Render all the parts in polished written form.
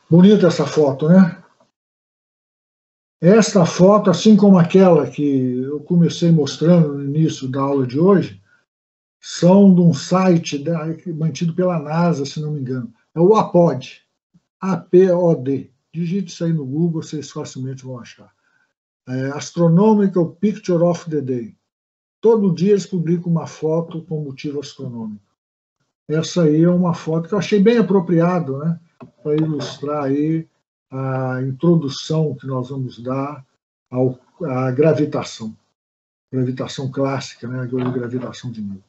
Bonita essa foto, né? Esta foto, assim como aquela que eu comecei mostrando no início da aula de hoje, são de um site mantido pela NASA, se não me engano. É o APOD, APOD. Digite isso aí no Google, vocês facilmente vão achar. Astronomical Picture of the Day. Todo dia eles publicam uma foto com motivo astronômico. Essa aí é uma foto que eu achei bem apropriado, né, para ilustrar aí a introdução que nós vamos dar à gravitação clássica, né, a gravitação de Newton.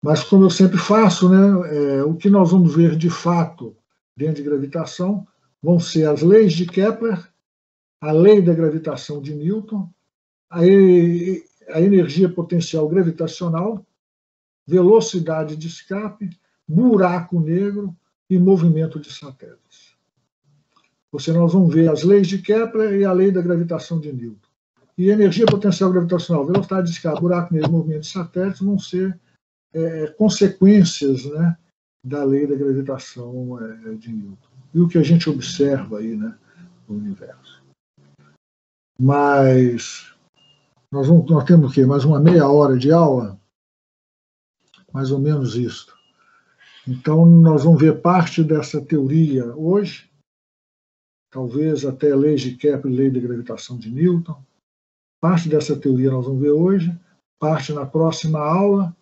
Mas, como eu sempre faço, né, o que nós vamos ver de fato dentro de gravitação vão ser as leis de Kepler, a lei da gravitação de Newton, a energia potencial gravitacional, velocidade de escape, buraco negro e movimento de satélites. Ou seja, nós vamos ver as leis de Kepler e a lei da gravitação de Newton. E energia potencial gravitacional, velocidade de escape, buraco negro e movimento de satélites vão ser consequências, né, da lei da gravitação de Newton. E o que a gente observa aí, né, no universo. Mas nós temos o quê? Mais uma meia hora de aula? Mais ou menos isso. Então, nós vamos ver parte dessa teoria hoje, talvez até a lei de Kepler e lei da gravitação de Newton. Parte dessa teoria nós vamos ver hoje, parte na próxima aula.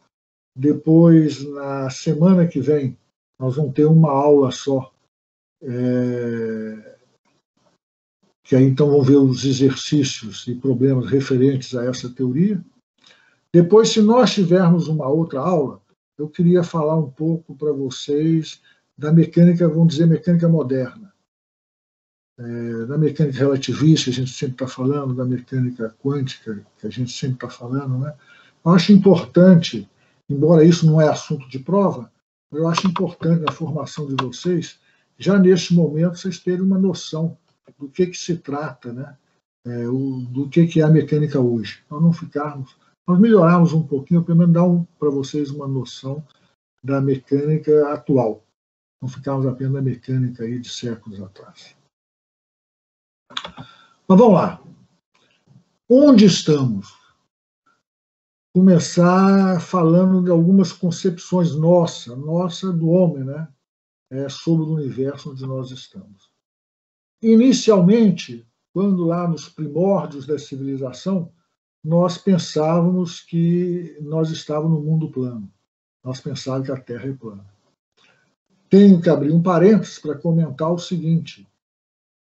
Depois, na semana que vem, nós vamos ter uma aula só, que aí então vão ver os exercícios e problemas referentes a essa teoria. Depois, se nós tivermos uma outra aula, eu queria falar um pouco para vocês da mecânica, vamos dizer, mecânica moderna. Da mecânica relativista, que a gente sempre está falando, da mecânica quântica, que a gente sempre está falando, né? Eu acho importante, embora isso não é assunto de prova, eu acho importante na formação de vocês, já neste momento, vocês terem uma noção do que se trata, né? Do que é a mecânica hoje. Nós melhorarmos um pouquinho, pelo menos dar para vocês uma noção da mecânica atual. Não ficarmos apenas na mecânica aí de séculos atrás. Mas vamos lá. Onde estamos? Começar falando de algumas concepções nossa do homem, né? Sobre o universo onde nós estamos. Inicialmente, quando lá nos primórdios da civilização, nós pensávamos que nós estávamos no mundo plano. Nós pensávamos que a Terra é plana. Tenho que abrir um parênteses para comentar o seguinte.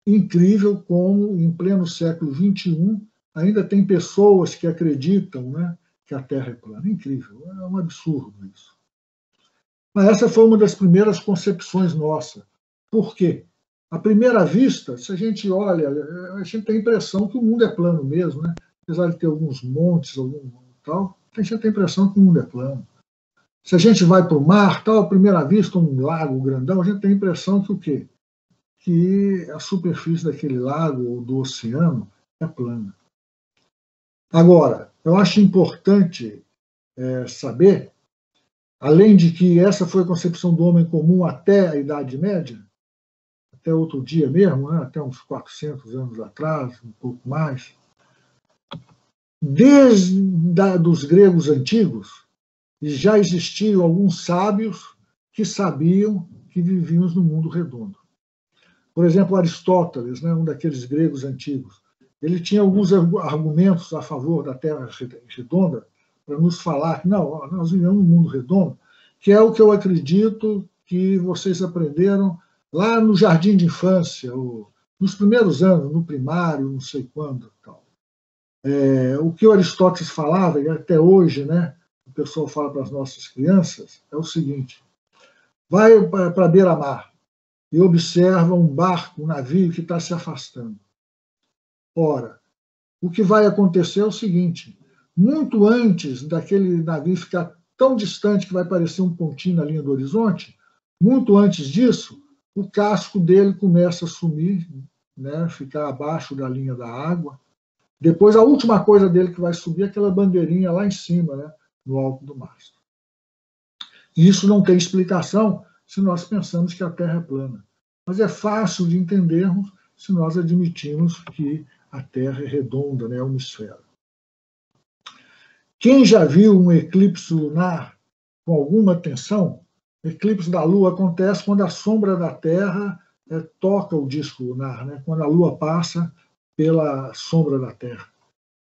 Incrível como, em pleno século XXI, ainda tem pessoas que acreditam, né, que a Terra é plana. Incrível, é um absurdo isso. Mas essa foi uma das primeiras concepções nossas. Por quê? À primeira vista, se a gente olha, a gente tem a impressão que o mundo é plano mesmo, né? Apesar de ter alguns montes, a gente tem a impressão que o mundo é plano. Se a gente vai para o mar, à primeira vista, um lago grandão, a gente tem a impressão que o quê? Que a superfície daquele lago ou do oceano é plana. Agora, eu acho importante saber, além de que essa foi a concepção do homem comum até a Idade Média, até outro dia mesmo, né, até uns 400 anos atrás, um pouco mais, desde dos gregos antigos, já existiam alguns sábios que sabiam que vivíamos no mundo redondo. Por exemplo, Aristóteles, né, um daqueles gregos antigos, ele tinha alguns argumentos a favor da Terra redonda para nos falar que não, nós vivemos num mundo redondo, que é o que eu acredito que vocês aprenderam lá no jardim de infância, nos primeiros anos, no primário, não sei quando. Tal. O que o Aristóteles falava, e até hoje, né, o pessoal fala para as nossas crianças, é o seguinte: vai para a beira-mar e observa um barco, um navio que está se afastando. Ora, o que vai acontecer é o seguinte: muito antes daquele navio ficar tão distante que vai parecer um pontinho na linha do horizonte, muito antes disso, o casco dele começa a sumir, né, ficar abaixo da linha da água. Depois, a última coisa dele que vai subir é aquela bandeirinha lá em cima, né, no alto do mastro. E isso não tem explicação se nós pensamos que a Terra é plana. mas é fácil de entendermos se nós admitirmos que a Terra é redonda, né, é uma esfera. Quem já viu um eclipse lunar com alguma atenção? O eclipse da Lua acontece quando a sombra da Terra toca o disco lunar, né, quando a Lua passa pela sombra da Terra.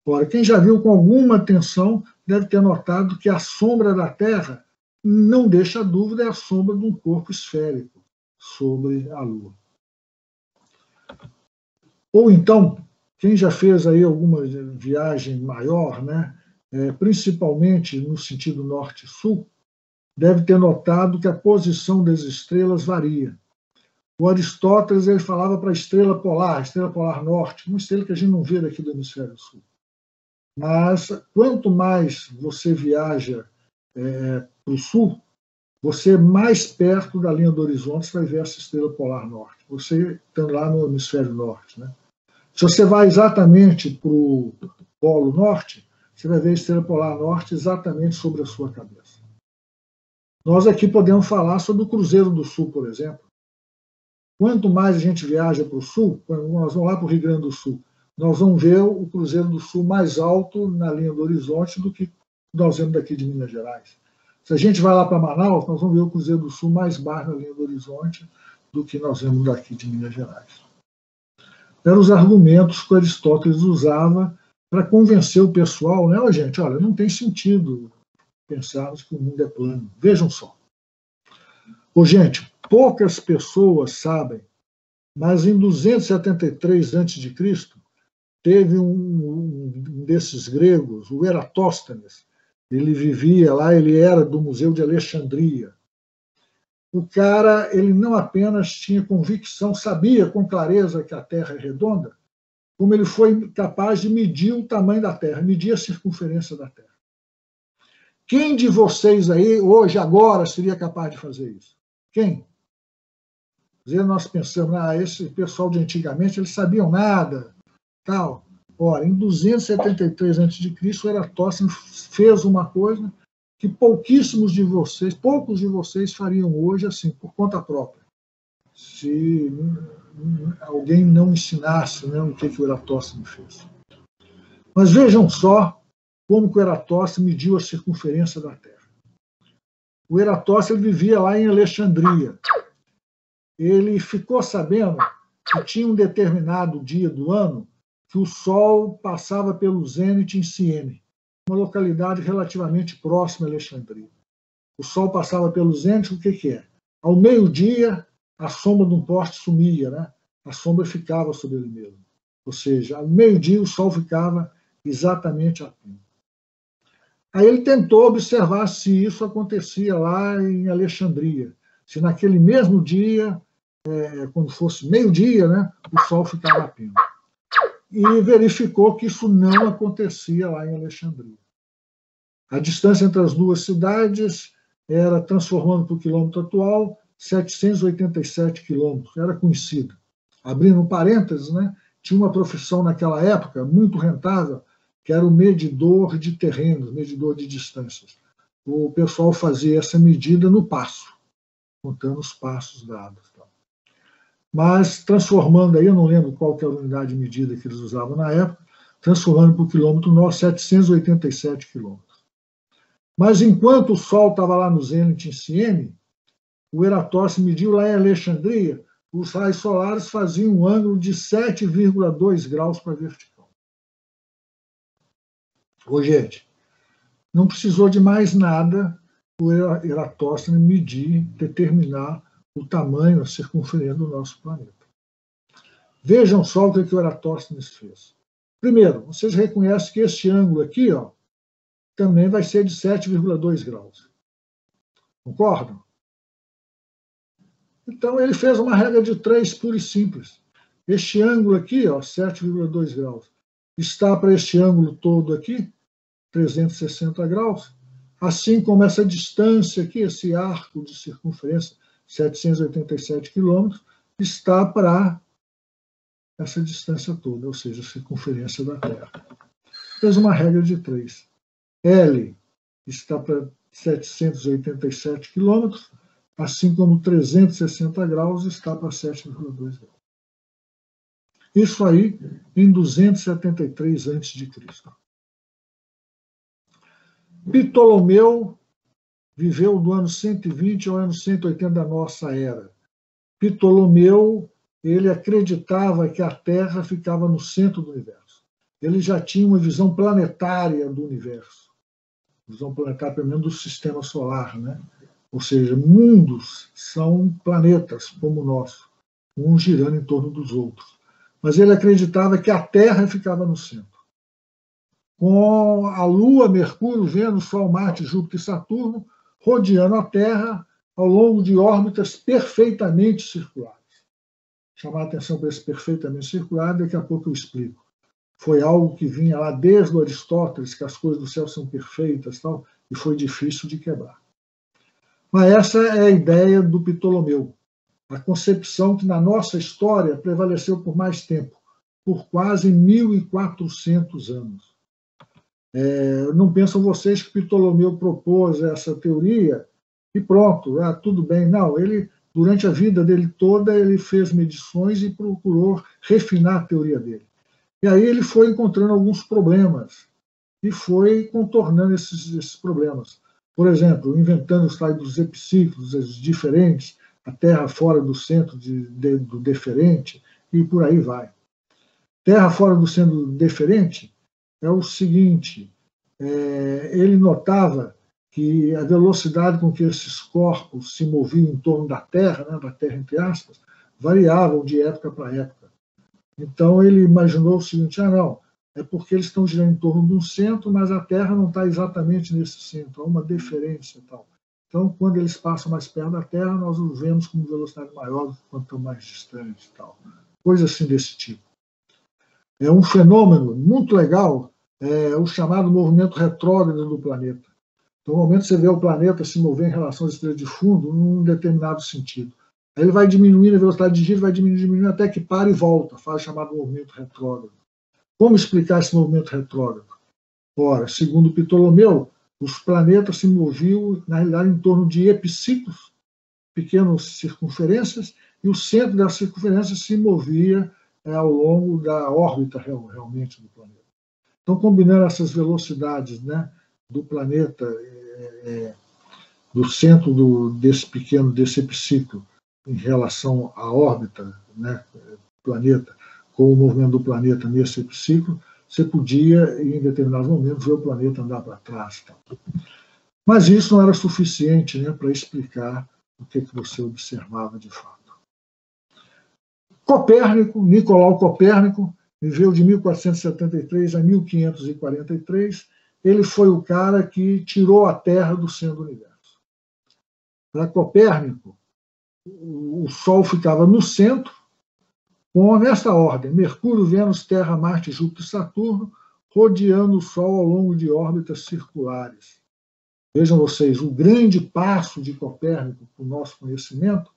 Ora, quem já viu com alguma atenção deve ter notado que a sombra da Terra não deixa dúvida, é a sombra de um corpo esférico sobre a Lua. Ou então, quem já fez aí alguma viagem maior, né, principalmente no sentido norte-sul, deve ter notado que a posição das estrelas varia. O Aristóteles ele falava para a estrela polar norte, uma estrela que a gente não vê daqui do hemisfério sul. Mas quanto mais você viaja para o sul, você mais perto da linha do horizonte vai ver essa estrela polar norte. Você está lá no hemisfério norte, né? Se você vai exatamente para o polo norte, você vai ver a estrela polar norte exatamente sobre a sua cabeça. Nós aqui podemos falar sobre o Cruzeiro do Sul, por exemplo. Quanto mais a gente viaja para o sul, quando nós vamos lá para o Rio Grande do Sul, nós vamos ver o Cruzeiro do Sul mais alto na linha do horizonte do que nós vemos daqui de Minas Gerais. Se a gente vai lá para Manaus, nós vamos ver o Cruzeiro do Sul mais baixo na linha do horizonte do que nós vemos daqui de Minas Gerais. Eram os argumentos que Aristóteles usava para convencer o pessoal, né? Gente, olha, não tem sentido pensarmos que o mundo é plano. Vejam só. Gente, poucas pessoas sabem, mas em 273 a.C., teve um desses gregos, o Eratóstenes. Ele vivia lá, ele era do Museu de Alexandria. O cara, ele não apenas tinha convicção, sabia com clareza que a Terra é redonda, como ele foi capaz de medir o tamanho da Terra, medir a circunferência da Terra. Quem de vocês aí, hoje, agora, seria capaz de fazer isso? Quem? Nós pensamos, esse pessoal de antigamente, eles sabiam nada, tal. Ora, em 273 a.C., o Eratóstenes fez uma coisa que poucos de vocês fariam hoje assim, por conta própria. Se alguém não ensinasse, né, o que o Eratóstenes fez. Mas vejam só como que o Eratóstenes mediu a circunferência da Terra. O Eratóstenes vivia lá em Alexandria. Ele ficou sabendo que tinha um determinado dia do ano que o Sol passava pelo zênite em Ciene, uma localidade relativamente próxima a Alexandria. O Sol passava pelo zênite, o que é? Ao meio-dia, a sombra de um poste sumia, né? A sombra ficava sobre ele mesmo. Ou seja, ao meio-dia o Sol ficava exatamente a pino. Aí ele tentou observar se isso acontecia lá em Alexandria. Se naquele mesmo dia, quando fosse meio-dia, né, o Sol ficava a pino. E verificou que isso não acontecia lá em Alexandria. A distância entre as duas cidades era, transformando para o quilômetro atual, 787 quilômetros, era conhecida. Abrindo um parênteses, né, tinha uma profissão naquela época muito rentável, que era o medidor de terrenos, medidor de distâncias. O pessoal fazia essa medida no passo, contando os passos dados. Mas transformando aí, eu não lembro qual que era a unidade de medida que eles usavam na época, transformando para o quilômetro nosso, 787 quilômetros. Mas enquanto o Sol estava lá no zênite em Ciene, o Eratóstenes mediu lá em Alexandria, os raios solares faziam um ângulo de 7,2 graus para a vertical. Gente, não precisou de mais nada o Eratóstenes medir, determinar o tamanho, a circunferência do nosso planeta. Vejam só o que o Eratóstenes fez. Primeiro, vocês reconhecem que este ângulo aqui, também vai ser de 7,2 graus. Concordam? Então, ele fez uma regra de 3 pura e simples. Este ângulo aqui, 7,2 graus, está para este ângulo todo aqui, 360 graus, assim como essa distância aqui, esse arco de circunferência, 787 quilômetros, está para essa distância toda, ou seja, a circunferência da Terra. Fez uma regra de 3. L está para 787 quilômetros, assim como 360 graus está para 7,2 graus. Isso aí em 273 a.C. Ptolomeu viveu do ano 120 ao ano 180 da nossa era. Ptolomeu, ele acreditava que a Terra ficava no centro do universo. Ele já tinha uma visão planetária do universo. Visão planetária, pelo menos, do sistema solar, né? Ou seja, mundos são planetas como o nosso, uns girando em torno dos outros. Mas ele acreditava que a Terra ficava no centro. Com a Lua, Mercúrio, Vênus, Sol, Marte, Júpiter e Saturno rodeando a Terra ao longo de órbitas perfeitamente circulares. Chamar a atenção para esse perfeitamente circular, daqui a pouco eu explico. Foi algo que vinha lá desde o Aristóteles, que as coisas do céu são perfeitas, tal, e foi difícil de quebrar. Mas essa é a ideia do Ptolomeu, a concepção que na nossa história prevaleceu por mais tempo, por quase 1.400 anos. Não pensam vocês que Ptolomeu propôs essa teoria e pronto, tudo bem. Não, ele, durante a vida dele toda, ele fez medições e procurou refinar a teoria dele. E aí ele foi encontrando alguns problemas e foi contornando esses problemas. Por exemplo, inventando os tais dos epiciclos, os diferentes, a Terra fora do centro do deferente, e por aí vai. Terra fora do centro do deferente é o seguinte, ele notava que a velocidade com que esses corpos se moviam em torno da Terra, né, da Terra entre aspas, variavam de época para época. Então ele imaginou o seguinte, não, é porque eles estão girando em torno de um centro, mas a Terra não está exatamente nesse centro, há uma deferência e tal. Então, quando eles passam mais perto da Terra, nós os vemos com velocidade maior do que quando estão mais distantes e tal. Coisa assim desse tipo. É um fenômeno muito legal, o chamado movimento retrógrado do planeta. Então, no momento que você vê o planeta se mover em relação às estrelas de fundo, num determinado sentido. Aí ele vai diminuindo a velocidade de giro, vai diminuindo até que para e volta, faz o chamado movimento retrógrado. Como explicar esse movimento retrógrado? Ora, segundo Ptolomeu, os planetas se moviam, na realidade, em torno de epiciclos, pequenas circunferências, e o centro da circunferência se movia ao longo da órbita realmente do planeta. Então, combinando essas velocidades, né, do planeta, do centro desse epiciclo, em relação à órbita, né, planeta, com o movimento do planeta nesse epiciclo, você podia, em determinados momentos, ver o planeta andar para trás. Tá? Mas isso não era suficiente, né, para explicar o que você observava de fato. Copérnico, Nicolau Copérnico, viveu de 1473 a 1543. Ele foi o cara que tirou a Terra do centro do universo. Para Copérnico, o Sol ficava no centro, nesta ordem: Mercúrio, Vênus, Terra, Marte, Júpiter e Saturno, rodeando o Sol ao longo de órbitas circulares. Vejam vocês, o grande passo de Copérnico para o nosso conhecimento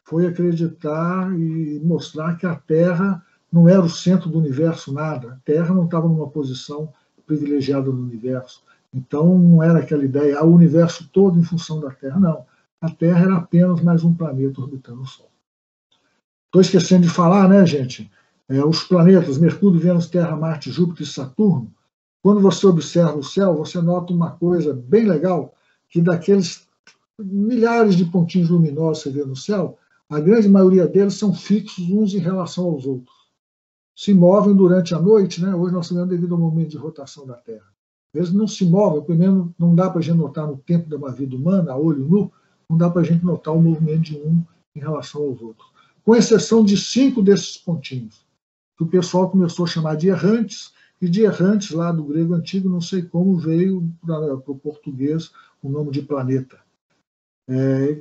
foi acreditar e mostrar que a Terra não era o centro do universo nada. A Terra não estava numa posição privilegiada no universo. Então não era aquela ideia, o universo todo em função da Terra, não. A Terra era apenas mais um planeta orbitando o Sol. Estou esquecendo de falar, né, gente? Os planetas Mercúrio, Vênus, Terra, Marte, Júpiter e Saturno, quando você observa o céu, você nota uma coisa bem legal, que daqueles milhares de pontinhos luminosos que você vê no céu, a grande maioria deles são fixos uns em relação aos outros. Se movem durante a noite, né? Hoje nós sabemos devido ao movimento de rotação da Terra. Eles não se movem, primeiro não dá para a gente notar no tempo de uma vida humana, a olho nu, não dá para a gente notar o movimento de um em relação aos outros. Com exceção de 5 desses pontinhos, que o pessoal começou a chamar de errantes, e de errantes lá do grego antigo, não sei como veio para o português o nome de planeta.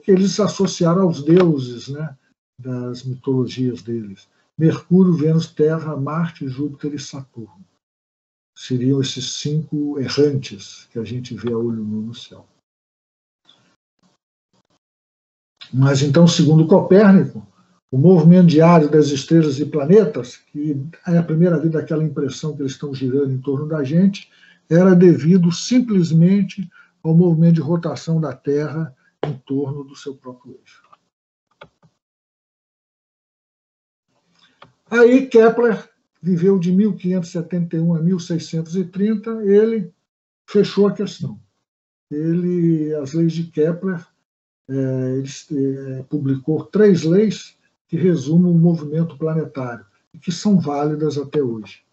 Que eles associaram aos deuses, né, das mitologias deles. Mercúrio, Vênus, Terra, Marte, Júpiter e Saturno. Seriam esses 5 errantes que a gente vê a olho nu no céu. Mas então, segundo Copérnico, o movimento diário das estrelas e planetas, que é a primeira vez daquela impressão que eles estão girando em torno da gente, era devido simplesmente ao movimento de rotação da Terra em torno do seu próprio eixo. Aí Kepler viveu de 1571 a 1630, ele fechou a questão. As leis de Kepler, ele publicou 3 leis que resumem o movimento planetário e que são válidas até hoje.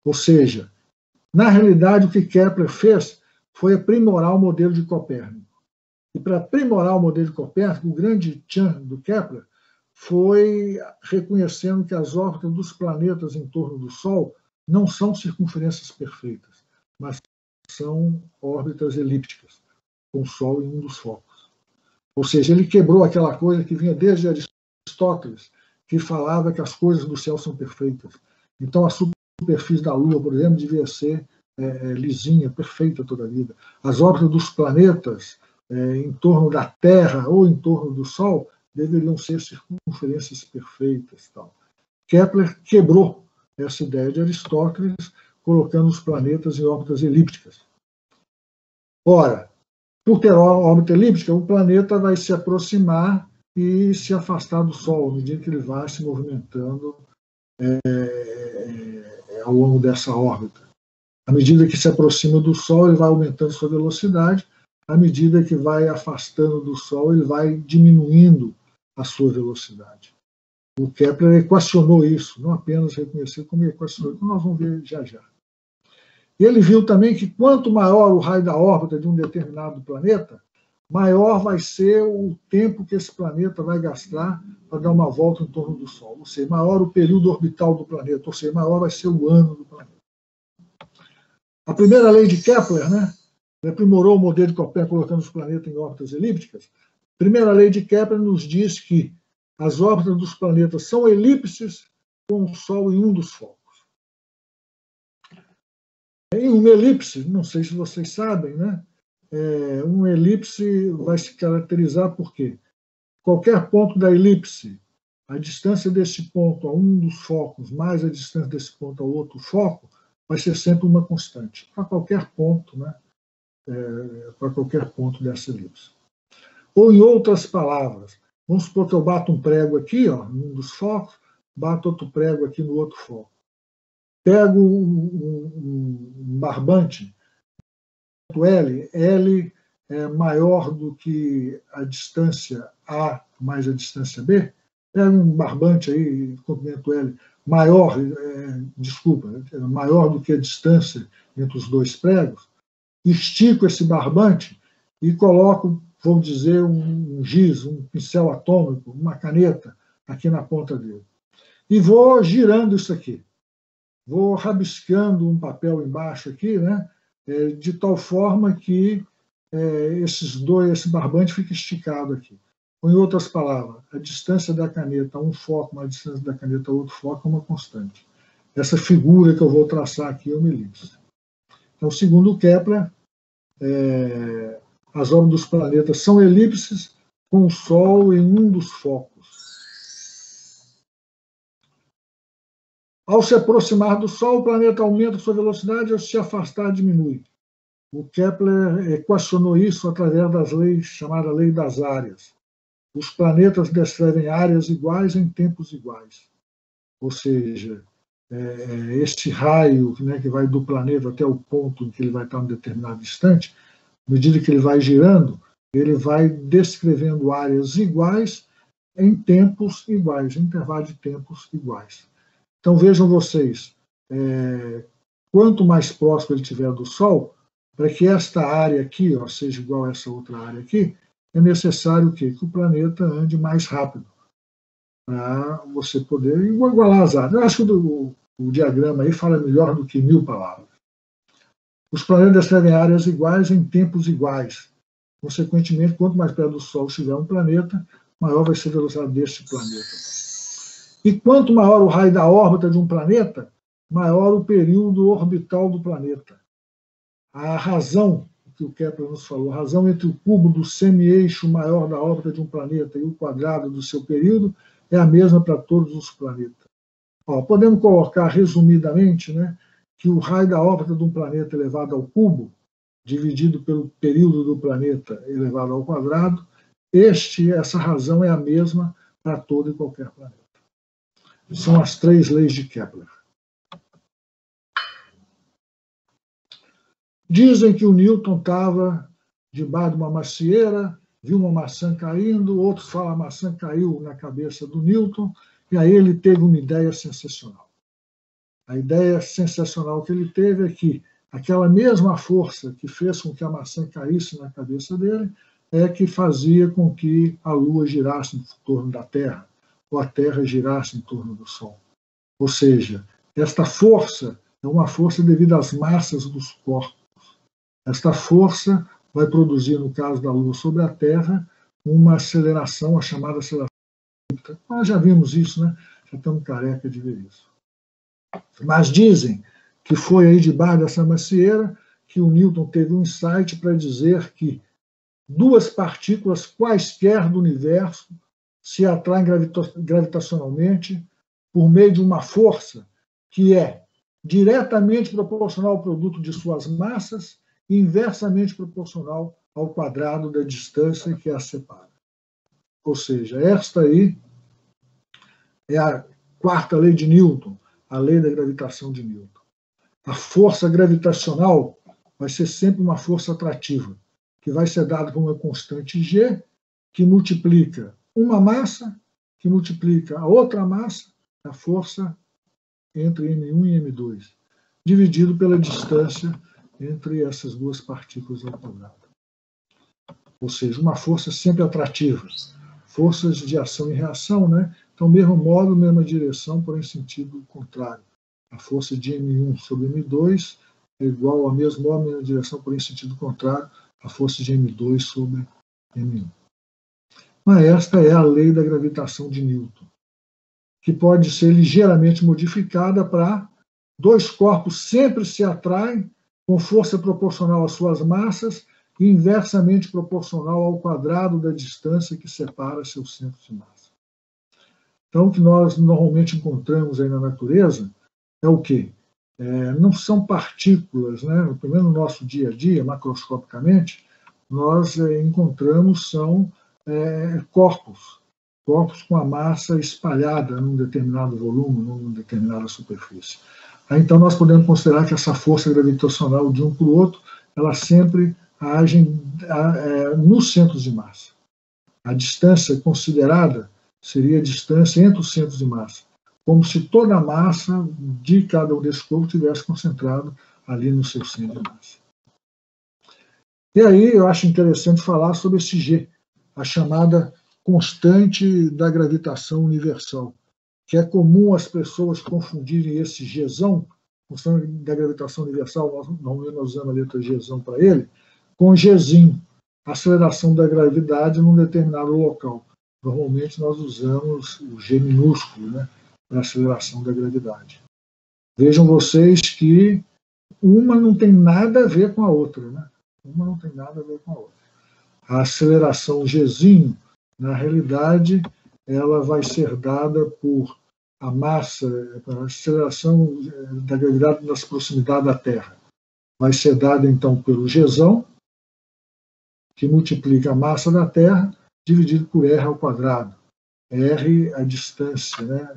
Ou seja, na realidade, o que Kepler fez foi aprimorar o modelo de Copérnico. E para aprimorar o modelo de Copérnico, o grande tchan do Kepler foi reconhecendo que as órbitas dos planetas em torno do Sol não são circunferências perfeitas, mas são órbitas elípticas, com o Sol em um dos focos. Ou seja, ele quebrou aquela coisa que vinha desde Aristóteles, que falava que as coisas do céu são perfeitas. Então, a superfície da Lua, por exemplo, devia ser lisinha, perfeita toda a vida. As órbitas dos planetas em torno da Terra ou em torno do Sol deveriam ser circunferências perfeitas. Tal. Kepler quebrou essa ideia de Aristóteles, colocando os planetas em órbitas elípticas. Ora, por ter órbita elíptica, o planeta vai se aproximar e se afastar do Sol, à medida que ele vai se movimentando ao longo dessa órbita. À medida que se aproxima do Sol, ele vai aumentando sua velocidade, à medida que vai afastando do Sol, ele vai diminuindo a sua velocidade. O Kepler equacionou isso, não apenas reconheceu, como equacionou, como nós vamos ver já já. E ele viu também que quanto maior o raio da órbita de um determinado planeta, maior vai ser o tempo que esse planeta vai gastar para dar uma volta em torno do Sol. Ou seja, maior o período orbital do planeta, ou seja, maior vai ser o ano do planeta. A primeira lei de Kepler, né, aprimorou o modelo de Copérnico colocando os planetas em órbitas elípticas. A primeira lei de Kepler nos diz que as órbitas dos planetas são elipses com o Sol em um dos focos. Em uma elipse, não sei se vocês sabem, né, uma elipse vai se caracterizar por quê? Qualquer ponto da elipse, a distância desse ponto a um dos focos mais a distância desse ponto ao outro foco vai ser sempre uma constante, para qualquer ponto, né, para qualquer ponto dessa elipse. Ou, em outras palavras, vamos supor que eu bato um prego aqui, ó, num dos focos, bato outro prego aqui no outro foco. Pego um barbante, L é maior do que a distância A mais a distância B, pego um barbante aí, comprimento L, maior, maior do que a distância entre os dois pregos, estico esse barbante e coloco, vamos dizer, um giz, um pincel atômico, uma caneta aqui na ponta dele. E vou girando isso aqui. Vou rabiscando um papel embaixo aqui, né, de tal forma que esse barbante fica esticado aqui. Ou, em outras palavras, a distância da caneta a um foco, a distância da caneta a outro foco é uma constante. Essa figura que eu vou traçar aqui é uma elipse. Então, segundo Kepler, as órbitas dos planetas são elipses com o Sol em um dos focos. Ao se aproximar do Sol, o planeta aumenta sua velocidade, ao se afastar, diminui. O Kepler equacionou isso através das leis, chamada lei das áreas. Os planetas descrevem áreas iguais em tempos iguais. Ou seja, este raio, né, que vai do planeta até o ponto em que ele vai estar em um determinado instante, à medida que ele vai girando, ele vai descrevendo áreas iguais em tempos iguais, em intervalos de tempos iguais. Então, vejam vocês, quanto mais próximo ele estiver do Sol, para que esta área aqui, ó, seja igual a essa outra área aqui, é necessário que o planeta ande mais rápido, para você poder igualar as áreas. Eu acho que o diagrama aí fala melhor do que 1000 palavras. Os planetas descrevem áreas iguais em tempos iguais. Consequentemente, quanto mais perto do Sol estiver um planeta, maior vai ser a velocidade deste planeta. E quanto maior o raio da órbita de um planeta, maior o período orbital do planeta. A razão, que o Kepler nos falou, a razão entre o cubo do semi-eixo maior da órbita de um planeta e o quadrado do seu período é a mesma para todos os planetas. Podemos colocar resumidamente, né, que o raio da órbita de um planeta elevado ao cubo, dividido pelo período do planeta elevado ao quadrado, essa razão é a mesma para todo e qualquer planeta. São as 3 leis de Kepler. Dizem que o Newton estava debaixo de uma macieira, viu uma maçã caindo, outros falam que a maçã caiu na cabeça do Newton, e aí ele teve uma ideia sensacional. A ideia sensacional que ele teve é que aquela mesma força que fez com que a maçã caísse na cabeça dele é que fazia com que a Lua girasse em torno da Terra, ou a Terra girasse em torno do Sol. Ou seja, esta força é uma força devido às massas dos corpos. Esta força vai produzir, no caso da Lua sobre a Terra, uma aceleração, a chamada aceleração. Nós já vimos isso, né? Já estamos careca de ver isso. Mas dizem que foi aí debaixo dessa macieira que o Newton teve um insight para dizer que 2 partículas quaisquer do universo se atraem gravitacionalmente por meio de uma força que é diretamente proporcional ao produto de suas massas e inversamente proporcional ao quadrado da distância que as separa. Ou seja, esta aí é a 4ª lei de Newton, a lei da gravitação de Newton. A força gravitacional vai ser sempre uma força atrativa, que vai ser dada por uma constante G, que multiplica uma massa, que multiplica a outra massa, a força entre M1 e M2, dividido pela distância entre essas 2 partículas ao quadrado. Ou seja, uma força sempre atrativa. Forças de ação e reação, né? Então, mesmo modo, mesma direção, porém sentido contrário. A força de M1 sobre M2 é igual ao mesmo modo, mesma direção, porém sentido contrário, a força de M2 sobre M1. Mas esta é a lei da gravitação de Newton, que pode ser ligeiramente modificada para 2 corpos sempre se atraem com força proporcional às suas massas e inversamente proporcional ao quadrado da distância que separa seus centros de massa. Então, o que nós normalmente encontramos aí na natureza é o quê? Não são partículas, né? Pelo menos no nosso dia a dia, macroscopicamente, nós encontramos são corpos com a massa espalhada num determinado volume, numa determinada superfície. Aí, então, nós podemos considerar que essa força gravitacional de um para o outro, ela sempre age nos centros de massa. A distância considerada seria a distância entre os centros de massa, como se toda a massa de cada um desses corpos tivesse concentrado ali no seu centro de massa. E aí eu acho interessante falar sobre esse G, a chamada constante da gravitação universal, que é comum as pessoas confundirem esse Gzão, constante da gravitação universal, normalmente nós usamos a letra Gzão para ele, com Gzinho, aceleração da gravidade num determinado local. Normalmente nós usamos o G minúsculo, né, para aceleração da gravidade. Vejam vocês que uma não tem nada a ver com a outra, né? Uma não tem nada a ver com a outra. A aceleração Gzinho, na realidade, ela vai ser dada por a massa, a aceleração da gravidade nas proximidades da Terra. Vai ser dada, então, pelo Gzão, que multiplica a massa da Terra, dividido por R ao quadrado. R, a distância, né,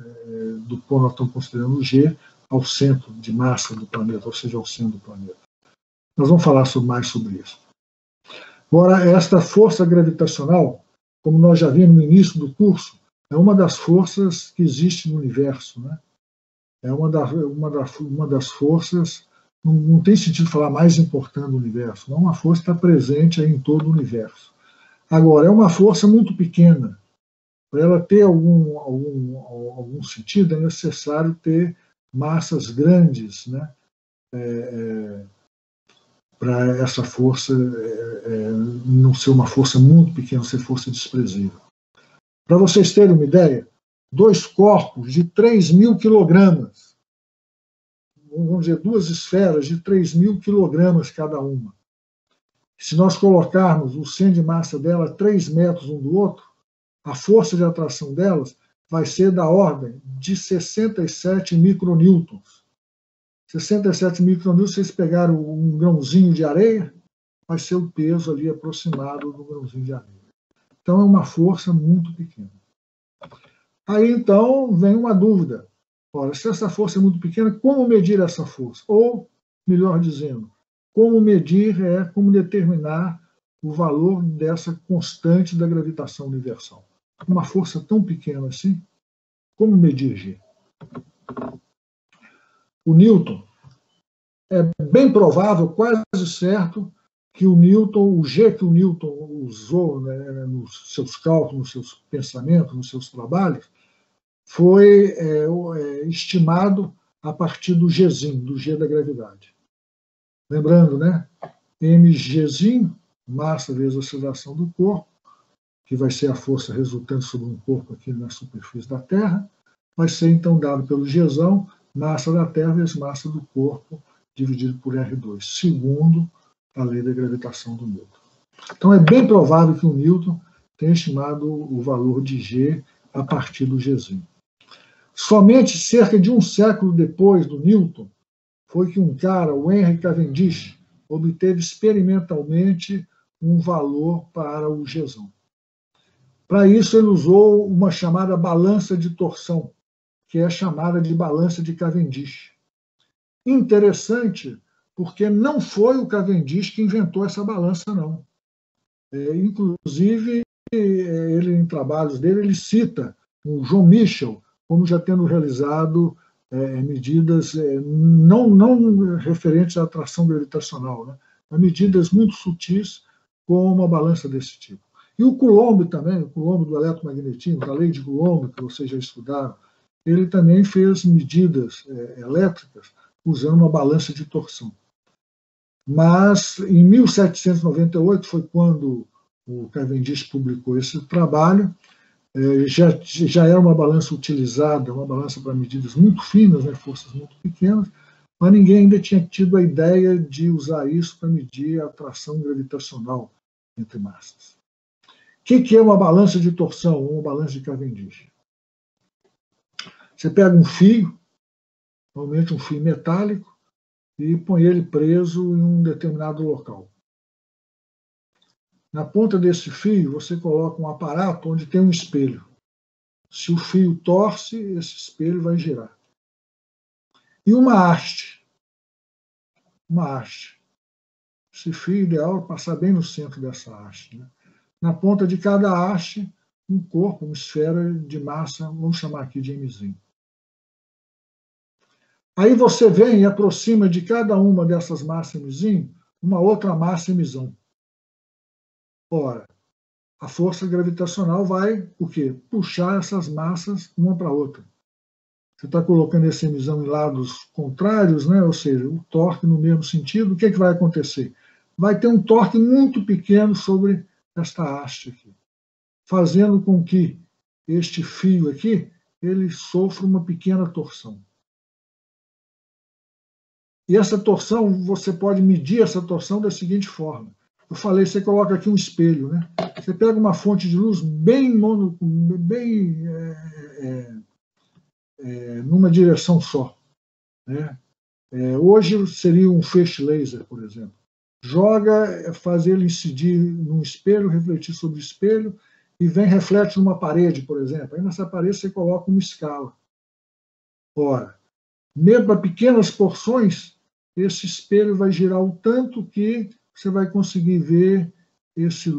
do qual nós estamos considerando o G, ao centro de massa do planeta, ou seja, ao centro do planeta. Nós vamos falar mais sobre isso. Agora, esta força gravitacional, como nós já vimos no início do curso, é uma das forças que existe no universo, né? É uma das forças, não tem sentido falar mais importante do universo, não é uma força que está presente aí em todo o universo. Agora, é uma força muito pequena. Para ela ter algum sentido, é necessário ter massas grandes, né? Para essa força não ser uma força muito pequena, ser força desprezível. Para vocês terem uma ideia, 2 corpos de 3.000 quilogramas, vamos dizer, 2 esferas de 3.000 quilogramas cada uma. Se nós colocarmos o centro de massa dela 3 metros um do outro, a força de atração delas vai ser da ordem de 67 micronewtons. 67 micronewtons, vocês pegaram um grãozinho de areia, vai ser o peso ali aproximado do grãozinho de areia. Então, é uma força muito pequena. Aí, então, vem uma dúvida. Ora, se essa força é muito pequena, como medir essa força? Ou, melhor dizendo, como medir como determinar o valor dessa constante da gravitação universal. Uma força tão pequena assim, como medir G? O Newton, é bem provável, quase certo, que o G que o Newton usou, né, nos seus cálculos, nos seus pensamentos, nos seus trabalhos, foi estimado a partir do Gzinho, do G da gravidade. Lembrando, né? mgzinho, massa vezes a aceleração do corpo, que vai ser a força resultante sobre um corpo aqui na superfície da Terra, vai ser então dado pelo Gzão, massa da Terra vezes massa do corpo, dividido por R2, segundo a lei da gravitação do Newton. Então é bem provável que o Newton tenha estimado o valor de G a partir do Gzinho. Somente cerca de um século depois do Newton, foi que um cara, o Henry Cavendish, obteve experimentalmente um valor para o Gzão. Para isso, ele usou uma chamada balança de torção, que é chamada de balança de Cavendish. Interessante, porque não foi o Cavendish que inventou essa balança, não. Inclusive, ele, em trabalhos dele, ele cita o John Michell como já tendo realizado medidas não referentes à atração gravitacional, né, mas medidas muito sutis com uma balança desse tipo. E o Coulomb também, o Coulomb do eletromagnetismo, da lei de Coulomb, que vocês já estudaram, ele também fez medidas elétricas usando uma balança de torção. Mas, em 1798, foi quando o Cavendish publicou esse trabalho, já era uma balança utilizada, uma balança para medidas muito finas, né, forças muito pequenas, mas ninguém ainda tinha tido a ideia de usar isso para medir a atração gravitacional entre massas. O que é uma balança de torção ou uma balança de Cavendish? Você pega um fio, normalmente um fio metálico, e põe ele preso em um determinado local. Na ponta desse fio, você coloca um aparato onde tem um espelho. Se o fio torce, esse espelho vai girar. E uma haste. Uma haste. Esse fio ideal é passar bem no centro dessa haste, né? Na ponta de cada haste, um corpo, uma esfera de massa, vamos chamar aqui de mzinho. Aí você vem e aproxima de cada uma dessas massas mzinho uma outra massa mzão. Ora, a força gravitacional vai, o quê? Puxar essas massas uma para a outra. Você está colocando esse mzão em lados contrários, né? Ou seja, o torque no mesmo sentido, o que vai acontecer? Vai ter um torque muito pequeno sobre esta haste aqui, fazendo com que este fio aqui ele sofra uma pequena torção. E essa torção, você pode medir essa torção da seguinte forma. Eu falei, você coloca aqui um espelho, né? Você pega uma fonte de luz bem numa direção só, né? Hoje seria um feixe laser, por exemplo. Faz ele incidir num espelho, refletir sobre o espelho, e reflete numa parede, por exemplo. Aí nessa parede você coloca uma escala. Ora, mesmo para pequenas porções, esse espelho vai girar o tanto que você vai conseguir ver esse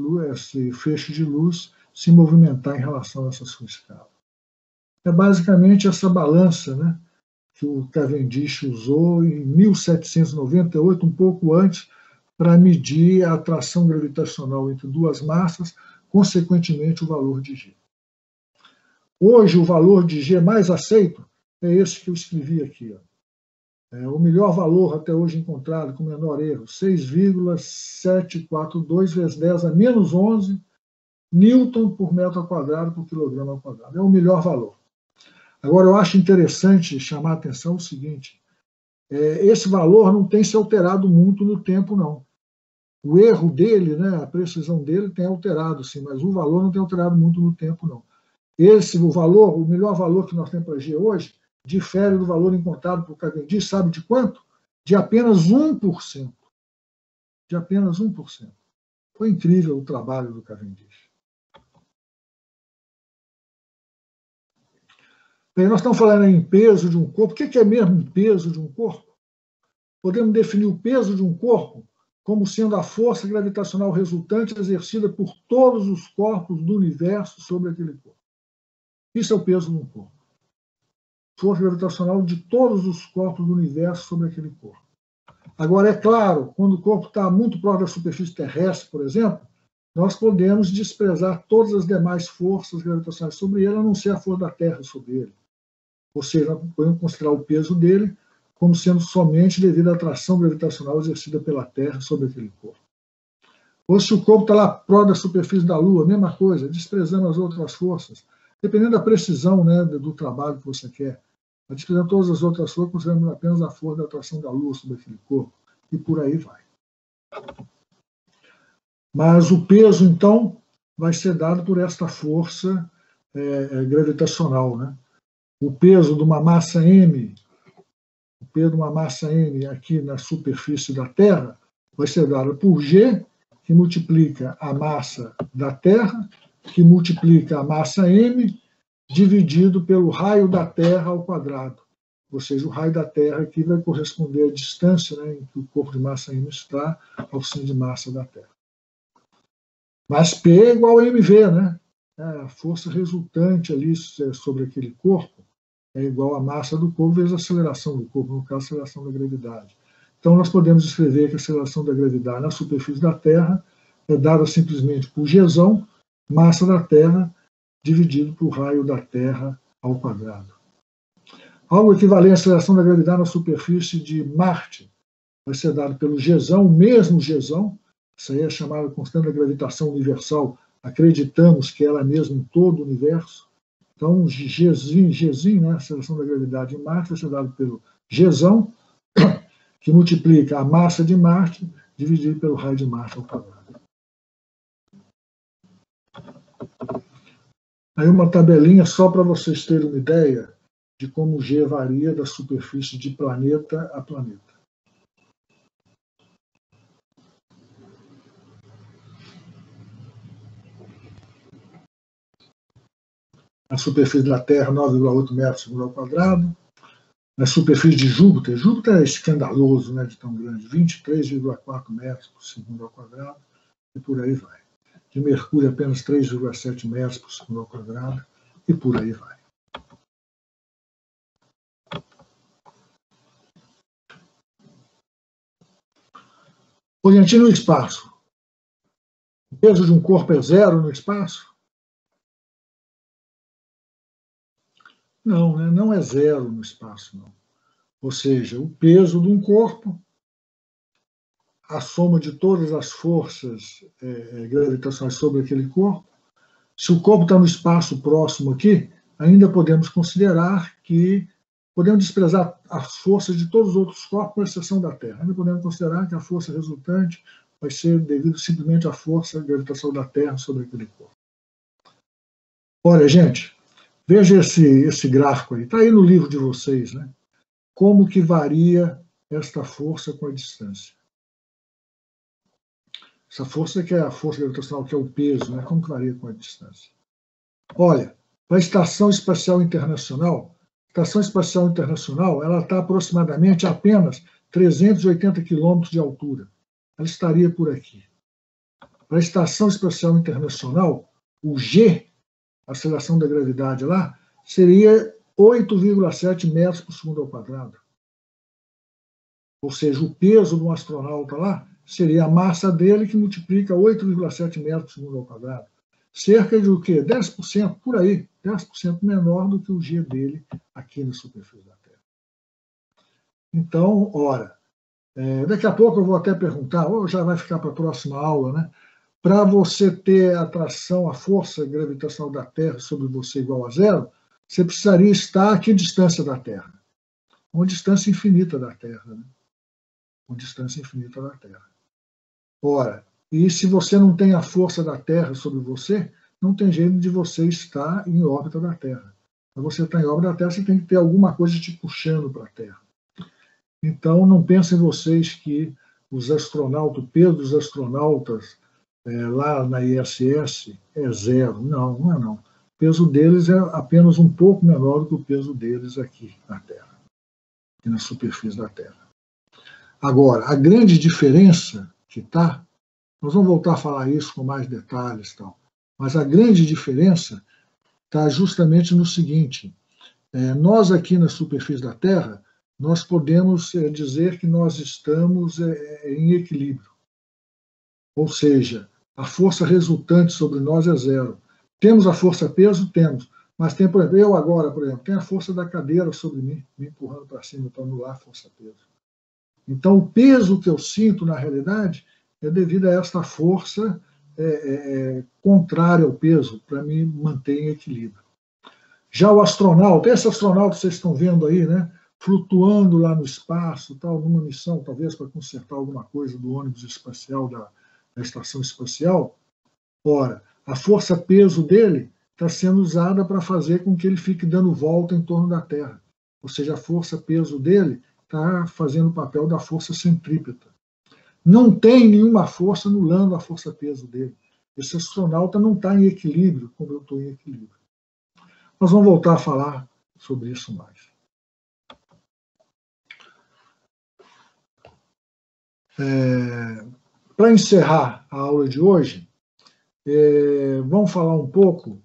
feixe de luz se movimentar em relação a essa sua escala. É basicamente essa balança, né, que o Cavendish usou em 1798, um pouco antes, para medir a atração gravitacional entre duas massas, consequentemente o valor de G. Hoje, o valor de G mais aceito é esse que eu escrevi aqui. O melhor valor até hoje encontrado, com menor erro, 6,742 vezes 10 a menos 11 newton por metro quadrado por quilograma ao quadrado. É o melhor valor. Agora, eu acho interessante chamar a atenção o seguinte, esse valor não tem se alterado muito no tempo, não. O erro dele, né, a precisão dele tem alterado, sim, mas o valor não tem alterado muito no tempo, não. O melhor valor que nós temos para G hoje, difere do valor encontrado por Cavendish, sabe de quanto? De apenas 1%. De apenas 1%. Foi incrível o trabalho do Cavendish. Bem, nós estamos falando em peso de um corpo. O que é mesmo peso de um corpo? Podemos definir o peso de um corpo como sendo a força gravitacional resultante exercida por todos os corpos do universo sobre aquele corpo. Isso é o peso de um corpo. Força gravitacional de todos os corpos do universo sobre aquele corpo. Agora, é claro, quando o corpo está muito próximo da superfície terrestre, por exemplo, nós podemos desprezar todas as demais forças gravitacionais sobre ele, a não ser a força da Terra sobre ele. Ou seja, podemos considerar o peso dele como sendo somente devido à atração gravitacional exercida pela Terra sobre aquele corpo. Ou se o corpo está lá próximo da superfície da Lua, mesma coisa, desprezando as outras forças, dependendo da precisão, né, do trabalho que você quer. Mas desprezando todas as outras forças, consideramos apenas a força da atração da Lua sobre aquele corpo, e por aí vai. Mas o peso, então, vai ser dado por esta força gravitacional, né? O peso de uma massa M, aqui na superfície da Terra, vai ser dado por G, que multiplica a massa da Terra, que multiplica a massa M, dividido pelo raio da Terra ao quadrado. Ou seja, o raio da Terra aqui vai corresponder à distância, né, em que o corpo de massa M está ao centro de massa da Terra. Mas P é igual a mv, né? A força resultante ali sobre aquele corpo é igual à massa do corpo vezes a aceleração do corpo, no caso, a aceleração da gravidade. Então, nós podemos escrever que a aceleração da gravidade na superfície da Terra é dada simplesmente por Gzão, massa da Terra, dividido por raio da Terra ao quadrado. Algo equivalente à aceleração da gravidade na superfície de Marte vai ser dado pelo Gzão, o mesmo Gzão. Isso aí é chamada constante da gravitação universal. Acreditamos que ela é mesmo em todo o universo. Então, Gzinho, né, a aceleração da gravidade em Marte vai ser dado pelo Gzão, que multiplica a massa de Marte dividido pelo raio de Marte ao quadrado. Aí uma tabelinha só para vocês terem uma ideia de como G varia da superfície de planeta a planeta. Na superfície da Terra, 9,8 metros por segundo ao quadrado. Na superfície de Júpiter, Júpiter é escandaloso, né, de tão grande, 23,4 metros por segundo ao quadrado, e por aí vai. De Mercúrio, apenas 3,7 metros por segundo ao quadrado, e por aí vai. Orientando no espaço. O peso de um corpo é zero no espaço? Não, né? Não é zero no espaço, não. Ou seja, o peso de um corpo, a soma de todas as forças gravitacionais sobre aquele corpo. Se o corpo está no espaço próximo aqui, ainda podemos considerar que podemos desprezar as forças de todos os outros corpos, com exceção da Terra. Ainda podemos considerar que a força resultante vai ser devido simplesmente à força gravitacional da Terra sobre aquele corpo. Olha, gente, veja esse gráfico aí. Está aí no livro de vocês, né? Como que varia esta força com a distância. Essa força que é a força gravitacional, que é o peso, né? Como que varia com a distância? Olha, para a Estação Espacial Internacional, ela está aproximadamente a apenas 380 quilômetros de altura. Ela estaria por aqui. Para a Estação Espacial Internacional, o G, a aceleração da gravidade lá, seria 8,7 metros por segundo ao quadrado. Ou seja, o peso de um astronauta lá seria a massa dele, que multiplica 8,7 metros por segundo ao quadrado. Cerca de o quê? 10%, por aí, 10% menor do que o G dele aqui na superfície da Terra. Então, ora, daqui a pouco eu vou até perguntar, ou já vai ficar para a próxima aula, né? Para você ter a atração, a força gravitacional da Terra sobre você igual a zero, você precisaria estar a que distância da Terra? Uma distância infinita da Terra, né? Uma distância infinita da Terra. Ora, e se você não tem a força da Terra sobre você, não tem jeito de você estar em órbita da Terra. Para você estar em órbita da Terra, você tem que ter alguma coisa te puxando para a Terra. Então, não pensem vocês que os astronautas, o peso dos astronautas lá na ISS é zero. Não, não é não. peso deles é apenas um pouco menor do que o peso deles aqui na Terra, aqui na superfície da Terra. Agora, a grande diferença que está, nós vamos voltar a falar isso com mais detalhes, tal, mas a grande diferença está justamente no seguinte: nós aqui na superfície da Terra, nós podemos dizer que nós estamos em equilíbrio. Ou seja, a força resultante sobre nós é zero. Temos a força-peso? Temos. Mas tem, por exemplo, eu agora, por exemplo, tenho a força da cadeira sobre mim, me empurrando para cima para anular a força-peso. Então, o peso que eu sinto, na realidade, é devido a esta força contrária ao peso, para me manter em equilíbrio. Já o astronauta, esse astronauta que vocês estão vendo aí, né, flutuando lá no espaço, tal, numa missão, talvez para consertar alguma coisa do ônibus espacial da estação espacial, ora, a força-peso dele está sendo usada para fazer com que ele fique dando volta em torno da Terra. Ou seja, a força-peso dele está fazendo o papel da força centrípeta. Não tem nenhuma força anulando a força-peso dele. Esse astronauta não está em equilíbrio, como eu estou em equilíbrio. Nós vamos voltar a falar sobre isso mais. Para encerrar a aula de hoje, vamos falar um pouco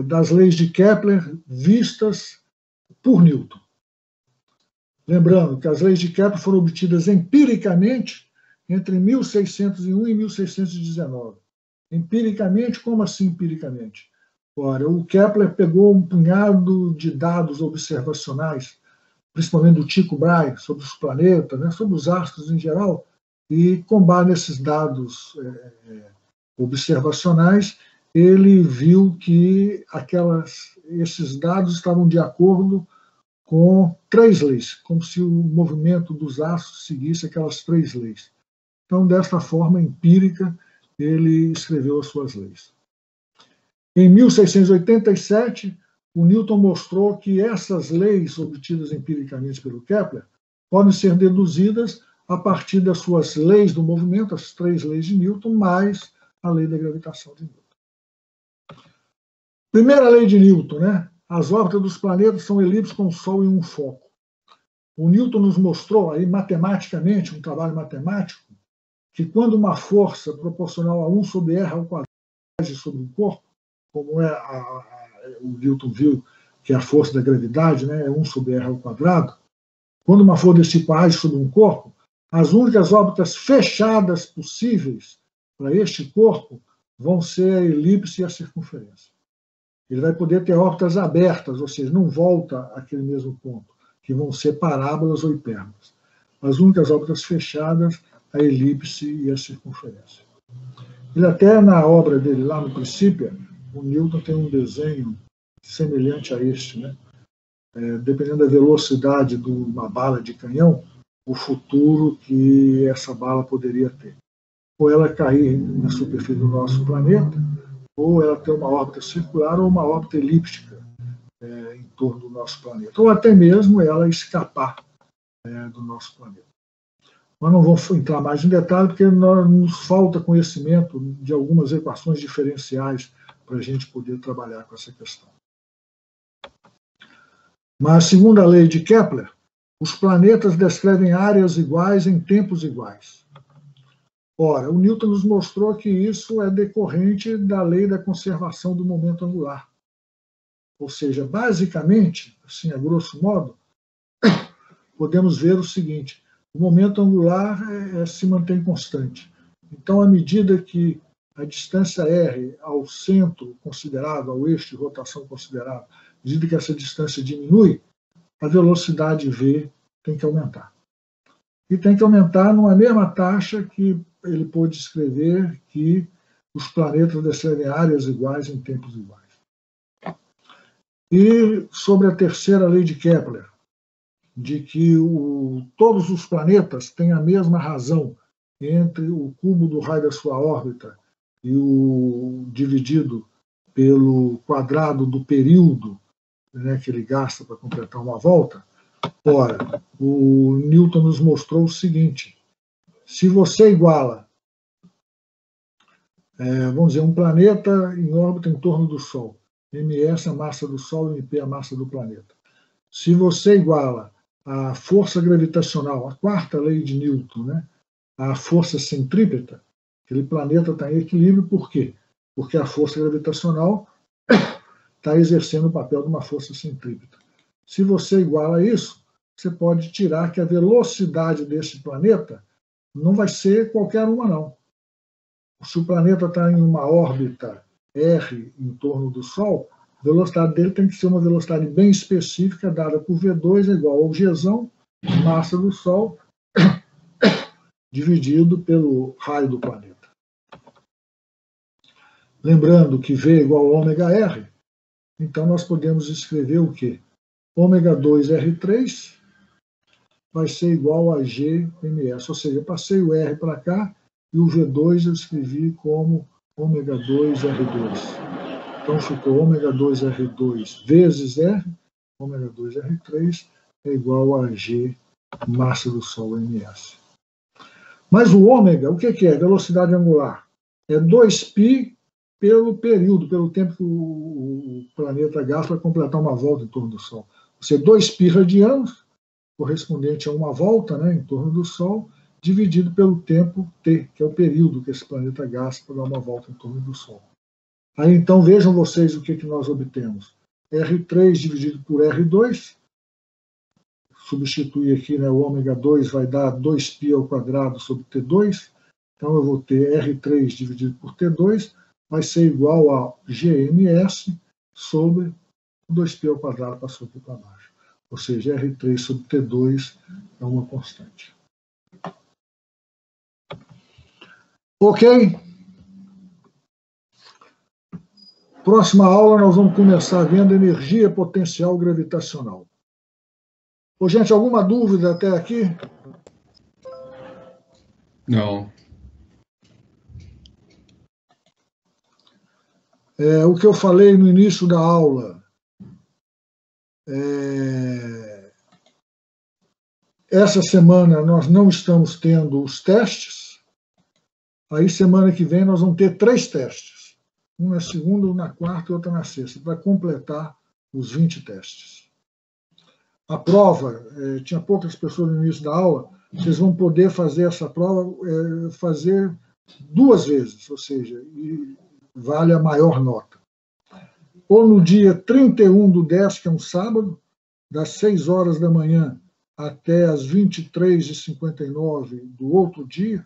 das leis de Kepler vistas por Newton. Lembrando que as leis de Kepler foram obtidas empiricamente entre 1601 e 1619. Empiricamente, como assim empiricamente? Ora, o Kepler pegou um punhado de dados observacionais, principalmente do Tycho Brahe, sobre os planetas, né, sobre os astros em geral, e com base nesses dados observacionais, ele viu que esses dados estavam de acordo com 3 leis, como se o movimento dos astros seguisse aquelas 3 leis. Então, desta forma empírica, ele escreveu as suas leis. Em 1687, o Newton mostrou que essas leis obtidas empiricamente pelo Kepler podem ser deduzidas a partir das suas leis do movimento, as 3 leis de Newton, mais a lei da gravitação de Newton. Primeira lei de Newton, né? As órbitas dos planetas são elipses com o Sol em um foco. O Newton nos mostrou, aí matematicamente, um trabalho matemático, que quando uma força proporcional a 1 sobre R ao quadrado age sobre um corpo, como o Newton viu que a força da gravidade, né, é 1 sobre R ao quadrado, quando uma força desse tipo age sobre um corpo, as únicas órbitas fechadas possíveis para este corpo vão ser a elipse e a circunferência. Ele vai poder ter órbitas abertas, ou seja, não volta àquele mesmo ponto, que vão ser parábolas ou hipérbolas. As únicas órbitas fechadas, a elipse e a circunferência. Ele até, na obra dele, lá no Principia, o Newton tem um desenho semelhante a este, né? Dependendo da velocidade de uma bala de canhão, o futuro que essa bala poderia ter. Ou ela cair na superfície do nosso planeta, ou ela ter uma órbita circular ou uma órbita elíptica em torno do nosso planeta, ou até mesmo ela escapar do nosso planeta. Nós não vamos entrar mais em detalhe, porque nos falta conhecimento de algumas equações diferenciais para a gente poder trabalhar com essa questão. Mas, segundo a lei de Kepler, os planetas descrevem áreas iguais em tempos iguais. Ora, o Newton nos mostrou que isso é decorrente da lei da conservação do momento angular. Ou seja, basicamente, assim, a grosso modo, podemos ver o seguinte: o momento angular se mantém constante. Então, à medida que a distância R ao centro considerado, ao eixo de rotação considerado, à medida que essa distância diminui, a velocidade V tem que aumentar. E tem que aumentar numa mesma taxa que ele pôde escrever que os planetas descrevem áreas iguais em tempos iguais. E sobre a terceira lei de Kepler, de que todos os planetas têm a mesma razão entre o cubo do raio da sua órbita e o dividido pelo quadrado do período, né, que ele gasta para completar uma volta. Ora, o Newton nos mostrou o seguinte: se você iguala, vamos dizer, um planeta em órbita em torno do Sol, ms a massa do Sol, mp a massa do planeta. Se você iguala a força gravitacional, a quarta lei de Newton, né, a força centrípeta, aquele planeta está em equilíbrio, por quê? Porque a força gravitacional está exercendo o papel de uma força centrípeta. Se você iguala isso, você pode tirar que a velocidade desse planeta não vai ser qualquer uma, não. Se o planeta está em uma órbita R em torno do Sol, a velocidade dele tem que ser uma velocidade bem específica, dada por V2 é igual ao Gzão, massa do Sol, dividido pelo raio do planeta. Lembrando que V é igual a ômega R, então nós podemos escrever o quê? Ômega 2R3 vai ser igual a Gms, ou seja, eu passei o R para cá e o V2 eu escrevi como ômega 2R2. Então ficou ômega 2R2 vezes R, ômega 2R3 é igual a G, massa do Sol, ms. Mas o ômega, o que é? Velocidade angular. É 2π pelo período, pelo tempo que o planeta gasta para completar uma volta em torno do Sol. Ou seja, 2π radianos, correspondente a uma volta, né, em torno do Sol, dividido pelo tempo t, que é o período que esse planeta gasta para dar uma volta em torno do Sol. Aí, então, vejam vocês o que nós obtemos. R3 dividido por R2, substituir aqui, né, o ômega 2 vai dar 2π ao quadrado sobre T2, então eu vou ter R3 dividido por T2, vai ser igual a Gms sobre 2π ao quadrado passou aqui para baixo. Ou seja, R3 sobre T2 é uma constante. Ok? Próxima aula nós vamos começar vendo energia potencial gravitacional. Ô, gente, alguma dúvida até aqui? Não. O que eu falei no início da aula, essa semana nós não estamos tendo os testes, aí semana que vem nós vamos ter 3 testes. Um na segunda, um na quarta e outro na sexta, para completar os 20 testes. A prova, tinha poucas pessoas no início da aula, vocês vão poder fazer essa prova, fazer 2 vezes, ou seja, e vale a maior nota. Ou no dia 31/10, que é um sábado, das 6 horas da manhã até as 23h59 do outro dia,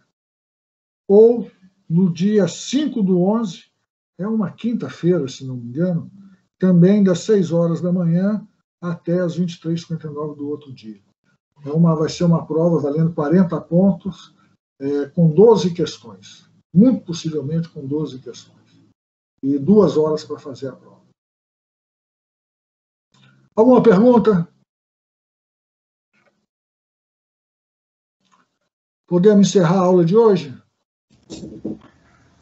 ou no dia 5/11, é uma quinta-feira, se não me engano, também das 6 horas da manhã até as 23h59 do outro dia. Vai ser uma prova valendo 40 pontos, com 12 questões, muito possivelmente com 12 questões, e 2 horas para fazer a prova. Alguma pergunta? Podemos encerrar a aula de hoje?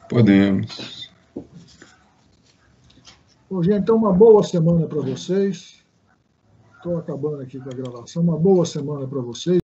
Podemos. Bom, gente, então uma boa semana para vocês. Estou acabando aqui com a gravação. Uma boa semana para vocês.